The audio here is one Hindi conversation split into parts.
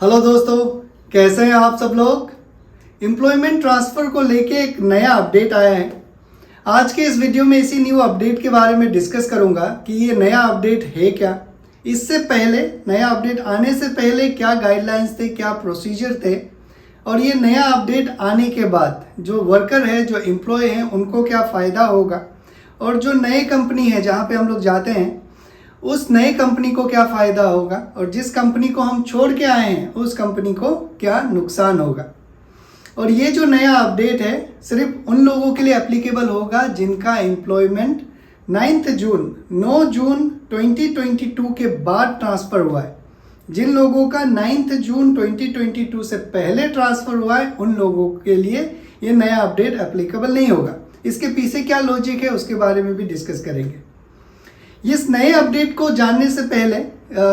हेलो दोस्तों, कैसे हैं आप सब लोग। एम्प्लॉयमेंट ट्रांसफ़र को लेके एक नया अपडेट आया है। आज के इस वीडियो में इसी न्यू अपडेट के बारे में डिस्कस करूंगा कि ये नया अपडेट है क्या, इससे पहले नया अपडेट आने से पहले क्या गाइडलाइंस थे, क्या प्रोसीजर थे, और ये नया अपडेट आने के बाद जो वर्कर है, जो एम्प्लॉय हैं, उनको क्या फ़ायदा होगा, और जो नई कंपनी है जहाँ पे हम लोग जाते हैं उस नई कंपनी को क्या फ़ायदा होगा, और जिस कंपनी को हम छोड़ के आए हैं उस कंपनी को क्या नुकसान होगा। और ये जो नया अपडेट है सिर्फ उन लोगों के लिए एप्लीकेबल होगा जिनका एम्प्लॉयमेंट 9 जून 2022 के बाद ट्रांसफ़र हुआ है। जिन लोगों का 9 जून 2022 से पहले ट्रांसफ़र हुआ है उन लोगों के लिए ये नया अपडेट एप्लीकेबल नहीं होगा। इसके पीछे क्या लॉजिक है उसके बारे में भी डिस्कस करेंगे। इस नए अपडेट को जानने से पहले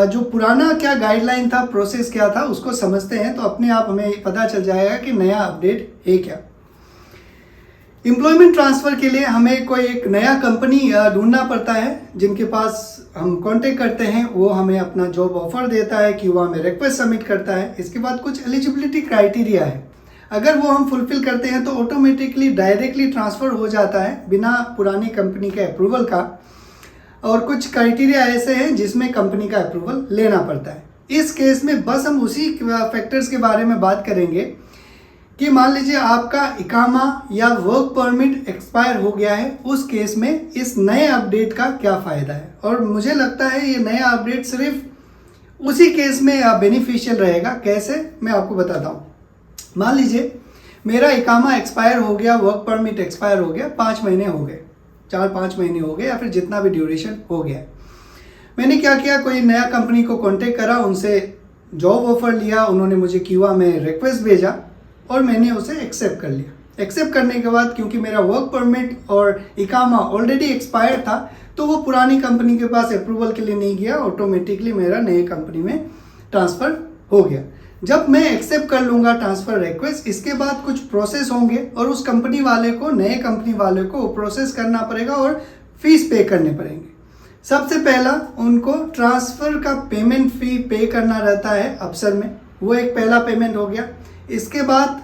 जो पुराना क्या गाइडलाइन था, प्रोसेस क्या था, उसको समझते हैं तो अपने आप हमें पता चल जाएगा कि नया अपडेट है क्या। एम्प्लॉयमेंट ट्रांसफ़र के लिए हमें कोई एक नया कंपनी ढूंढना पड़ता है जिनके पास हम कांटेक्ट करते हैं, वो हमें अपना जॉब ऑफर देता है कि वो हमें रिक्वेस्ट सबमिट करता है। इसके बाद कुछ एलिजिबिलिटी क्राइटेरिया है, अगर वो हम फुलफिल करते हैं तो ऑटोमेटिकली डायरेक्टली ट्रांसफ़र हो जाता है बिना पुरानी कंपनी के अप्रूवल का। और कुछ क्राइटेरिया ऐसे हैं जिसमें कंपनी का अप्रूवल लेना पड़ता है। इस केस में बस हम उसी फैक्टर्स के बारे में बात करेंगे कि मान लीजिए आपका इकामा या वर्क परमिट एक्सपायर हो गया है, उस केस में इस नए अपडेट का क्या फ़ायदा है। और मुझे लगता है ये नया अपडेट सिर्फ उसी केस में बेनिफिशियल रहेगा। कैसे, मैं आपको बताता हूँ। मान लीजिए मेरा इकामा एक्सपायर हो गया, वर्क परमिट एक्सपायर हो गया, 5 महीने हो गए, 4-5 महीने हो गए, या फिर जितना भी ड्यूरेशन हो गया। मैंने क्या किया, कोई नया कंपनी को कांटेक्ट करा, उनसे जॉब ऑफर लिया, उन्होंने मुझे क्यूआ में रिक्वेस्ट भेजा और मैंने उसे एक्सेप्ट कर लिया। एक्सेप्ट करने के बाद क्योंकि मेरा वर्क परमिट और इकामा ऑलरेडी एक्सपायर था तो वो पुरानी कंपनी के पास अप्रूवल के लिए नहीं गया, ऑटोमेटिकली मेरा नई कंपनी में ट्रांसफ़र हो गया। जब मैं एक्सेप्ट कर लूँगा ट्रांसफ़र रिक्वेस्ट, इसके बाद कुछ प्रोसेस होंगे और उस कंपनी वाले को, नए कंपनी वाले को प्रोसेस करना पड़ेगा और फीस पे करने पड़ेंगे। सबसे पहला उनको ट्रांसफ़र का पेमेंट फ़ी पे करना रहता है अफसर में, वो एक पहला पेमेंट हो गया। इसके बाद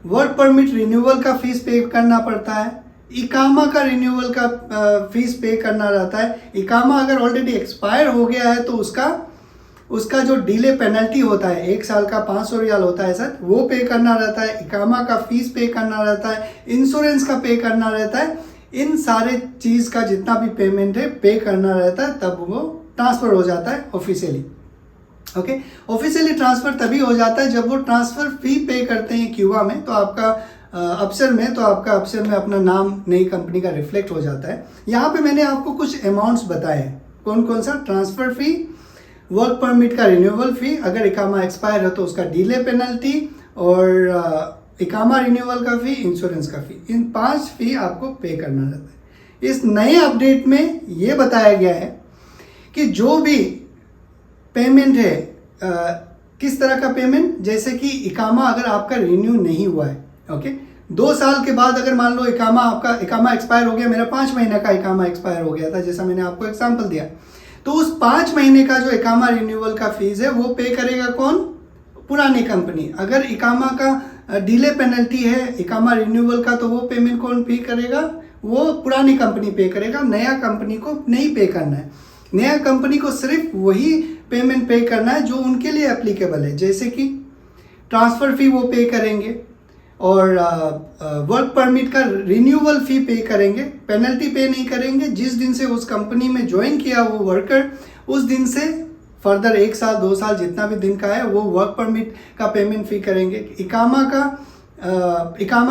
वर्क परमिट रिन्यूअल का फ़ीस पे करना पड़ता है, इकामा का रिन्यूअल का फ़ीस पे करना रहता है। इकामा अगर ऑलरेडी एक्सपायर हो गया है तो उसका जो डिले पेनल्टी होता है 1 साल का 500 रियाल होता है सर, वो पे करना रहता है। इकामा का फीस पे करना रहता है, इंश्योरेंस का पे करना रहता है। इन सारे चीज़ का जितना भी पेमेंट है पे करना रहता है, तब वो ट्रांसफ़र हो जाता है ऑफिशियली। ओके, ऑफिशियली ट्रांसफ़र तभी हो जाता है जब वो ट्रांसफ़र फ़ी पे करते हैं क्यूआ में, तो आपका अफसर में अपना नाम नई कंपनी का रिफ्लेक्ट हो जाता है। यहाँ पे मैंने आपको कुछ अमाउंट्स बताए हैं, कौन कौन सा, ट्रांसफ़र फ़ी, वर्क परमिट का रिन्यूअल फ़ी, अगर इकामा एक्सपायर है तो उसका डिले पेनल्टी, और इकामा रिन्यूअल का फ़ी, इंश्योरेंस का फ़ी, इन 5 फ़ी आपको पे करना रहता है। इस नए अपडेट में ये बताया गया है कि जो भी पेमेंट है, किस तरह का पेमेंट, जैसे कि इकामा अगर आपका रिन्यू नहीं हुआ है, ओके, 2 साल के बाद अगर मान लो इकामा एक्सपायर हो गया, मेरा 5 महीने का इकामा एक्सपायर हो गया था, जैसा मैंने आपको एग्जाम्पल दिया, तो उस 5 महीने का जो इकामा रिन्यूअल का फीस है वो पे करेगा कौन, पुरानी कंपनी। अगर इकामा का डिले पेनल्टी है इकामा रिन्यूअल का, तो वो पेमेंट कौन पे करेगा, वो पुरानी कंपनी पे करेगा। नया कंपनी को नहीं पे करना है, नया कंपनी को सिर्फ वही पेमेंट पे करना है जो उनके लिए एप्लीकेबल है, जैसे कि ट्रांसफ़र फ़ी वो पे करेंगे, और वर्क परमिट का रिन्यूअल फ़ी पे करेंगे, पेनल्टी पे नहीं करेंगे। जिस दिन से उस कंपनी में ज्वाइन किया वो वर्कर, उस दिन से फर्दर 1 साल 2 साल जितना भी दिन का है वो वर्क परमिट का पेमेंट फ़ी करेंगे। इकामा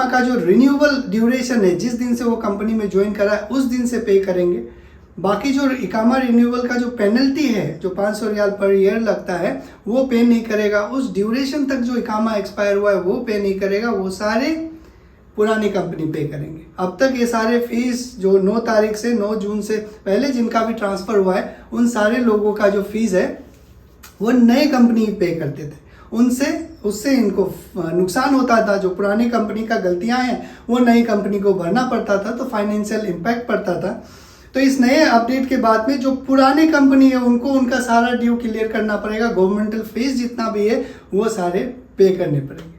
का जो रिन्यूअल ड्यूरेशन है, जिस दिन से वो कंपनी में ज्वाइन करा है उस दिन से पे करेंगे। बाकी जो इकामा रिन्यूअल का जो पेनल्टी है, जो 500 रियाल पर ईयर लगता है, वो पे नहीं करेगा। उस ड्यूरेशन तक जो इकामा एक्सपायर हुआ है वो पे नहीं करेगा, वो सारे पुरानी कंपनी पे करेंगे। अब तक ये सारे फीस जो 9 जून से पहले जिनका भी ट्रांसफ़र हुआ है, उन सारे लोगों का जो फीस है वो नए कंपनी पे करते थे। उससे इनको नुकसान होता था। जो पुरानी कंपनी का गलतियां हैं वो नई कंपनी को भरना पड़ता था, तो फाइनेंशियल इम्पैक्ट पड़ता था। तो इस नए अपडेट के बाद में जो पुरानी कंपनी है उनको उनका सारा ड्यू क्लियर करना पड़ेगा, गवर्नमेंटल फीस जितना भी है वो सारे पे करने पड़ेंगे।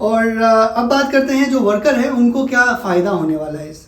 और अब बात करते हैं जो वर्कर है उनको क्या फ़ायदा होने वाला है इससे।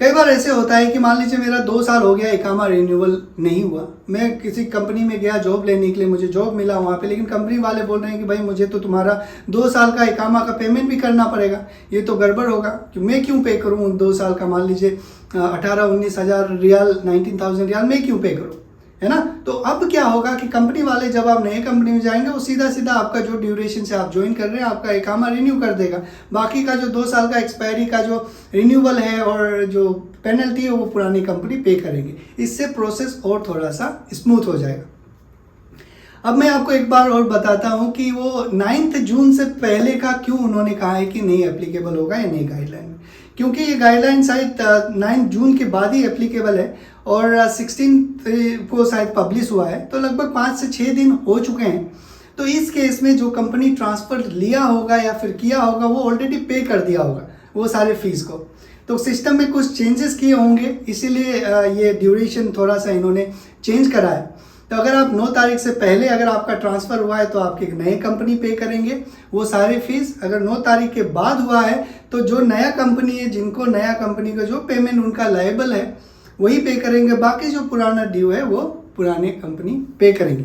कई बार ऐसे होता है कि मान लीजिए मेरा 2 साल हो गया इकामा रिन्यूअल नहीं हुआ, मैं किसी कंपनी में गया जॉब लेने के लिए, मुझे जॉब मिला वहाँ पे, लेकिन कंपनी वाले बोल रहे हैं कि भाई मुझे तो तुम्हारा 2 साल का इकामा का पेमेंट भी करना पड़ेगा, ये तो गड़बड़ होगा कि मैं क्यों पे करूँ 2 साल का, मान लीजिए 18-19 हज़ार रियाल, 19,000 रियाल मैं क्यों पे करूँ, है ना। तो अब क्या होगा कि कंपनी वाले जब आप नए कंपनी में जाएंगे वो सीधा सीधा आपका जो ड्यूरेशन से आप ज्वाइन कर रहे हैं आपका इकामा रिन्यू कर देगा, बाकी का जो 2 साल का एक्सपायरी का जो रिन्यूअल है और जो पेनल्टी है वो पुरानी कंपनी पे करेंगे। इससे प्रोसेस और थोड़ा सा स्मूथ हो जाएगा। अब मैं आपको एक बार और बताता हूं कि वो 9 जून से पहले का क्यों उन्होंने कहा है कि नहीं एप्लीकेबल होगा ये नई गाइडलाइन, क्योंकि ये गाइडलाइन शायद 9 जून के बाद ही एप्लीकेबल है और 16 को शायद पब्लिश हुआ है, तो लगभग 5 से 6 दिन हो चुके हैं। तो इस केस में जो कंपनी ट्रांसफ़र लिया होगा या फिर किया होगा वो ऑलरेडी पे कर दिया होगा वो सारे फीस को, तो सिस्टम में कुछ चेंजेस किए होंगे, इसीलिए ये ड्यूरेशन थोड़ा सा इन्होंने चेंज करा है। तो अगर आप 9 तारीख से पहले अगर आपका ट्रांसफ़र हुआ है तो आपकी नई कंपनी पे करेंगे वो सारे फीस। अगर 9 तारीख के बाद हुआ है तो जो नया कंपनी है, जिनको नया कंपनी का जो पेमेंट उनका लायबल है वही पे करेंगे, बाकी जो पुराना ड्यू है वो पुराने कंपनी पे करेंगे।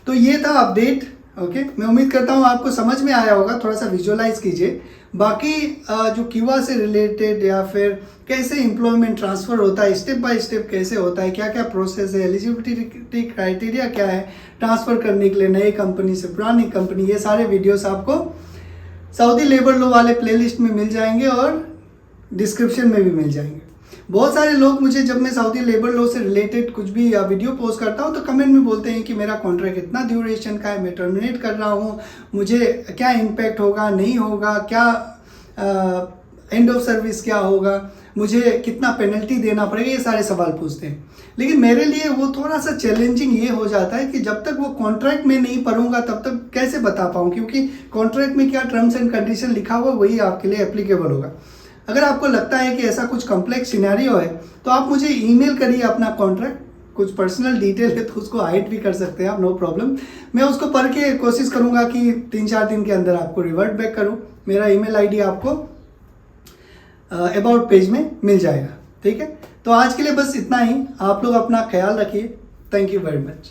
तो ये था अपडेट। ओके, मैं उम्मीद करता हूँ आपको समझ में आया होगा, थोड़ा सा विजुअलाइज कीजिए। बाकी जो क्यूआ से रिलेटेड या फिर कैसे एम्प्लॉयमेंट ट्रांसफ़र होता है, स्टेप बाय स्टेप कैसे होता है, क्या क्या प्रोसेस है, एलिजिबिलिटी क्राइटेरिया क्या है ट्रांसफ़र करने के लिए नई कंपनी से पुरानी कंपनी, ये सारे वीडियोस आपको सऊदी लेबर लॉ वाले प्लेलिस्ट में मिल जाएंगे और डिस्क्रिप्शन में भी मिल जाएंगे। बहुत सारे लोग मुझे जब मैं सऊदी लेबर लॉ से रिलेटेड कुछ भी वीडियो पोस्ट करता हूँ तो कमेंट में बोलते हैं कि मेरा कॉन्ट्रैक्ट इतना ड्यूरेशन का है, मैं टर्मिनेट कर रहा हूँ, मुझे क्या इम्पैक्ट होगा, नहीं होगा, क्या एंड ऑफ सर्विस क्या होगा, मुझे कितना पेनल्टी देना पड़ेगा, ये सारे सवाल पूछते हैं। लेकिन मेरे लिए वो थोड़ा सा चैलेंजिंग ये हो जाता है कि जब तक वो कॉन्ट्रैक्ट में नहीं पढ़ूंगा तब तक कैसे बता पाऊँ, क्योंकि कॉन्ट्रैक्ट में क्या टर्म्स एंड कंडीशन लिखा हुआ वही आपके लिए एप्लीकेबल होगा। अगर आपको लगता है कि ऐसा कुछ कॉम्प्लेक्स सिनेरियो है तो आप मुझे ईमेल करिए अपना कॉन्ट्रैक्ट, कुछ पर्सनल डिटेल है तो उसको हाइड भी कर सकते हैं आप, नो प्रॉब्लम। मैं उसको पढ़ के कोशिश करूंगा कि 3-4 दिन के अंदर आपको रिवर्ट बैक करूं। मेरा ईमेल आईडी आपको अबाउट पेज में मिल जाएगा, ठीक है। तो आज के लिए बस इतना ही, आप लोग अपना ख्याल रखिए। Thank you very much.